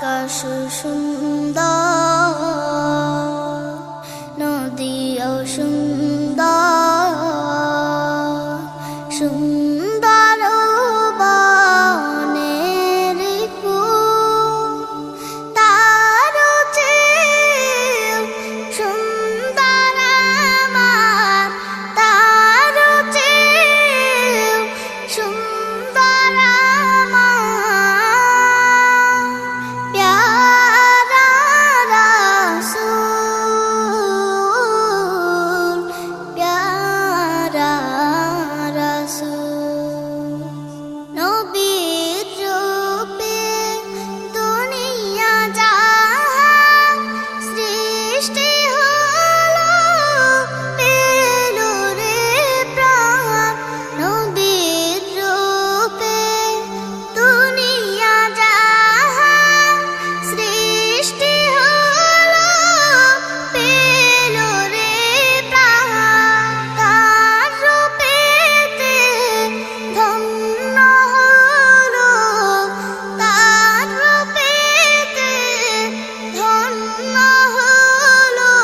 আকাশ সুন্দর, নদীও সুন্দর, সুন্দর বনের ফুল, তার চেয়ে সুন্দর আমার, তার চেয়ে সুন্দর আমার প্যারা রাসূল, প্যারা রাসূল। নবীর রূপে দুনিয়া জাহান সৃষ্টি হলো, পেল রে প্রাণ। নবীর রূপে দুনিয়া জাহান সৃষ্টি হলো, পেল রে প্রাণ। তার রূপেতে ধন্য হলো, তার রূপেতে ধন্য হলো।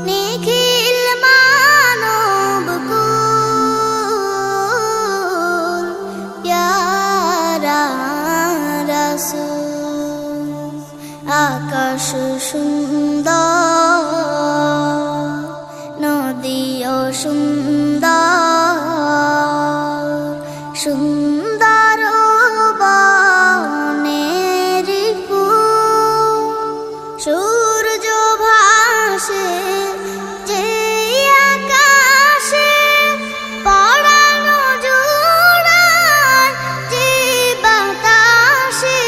নিখিল মানব কুল, প্যারা রাসূল। আকাশ সুন্দর, নদীও সুন্দর, সুন্দর বনের ফুল। সূর্য ভাসে যে আকাশে, পরানো জোড়ায় যে বাতাসে,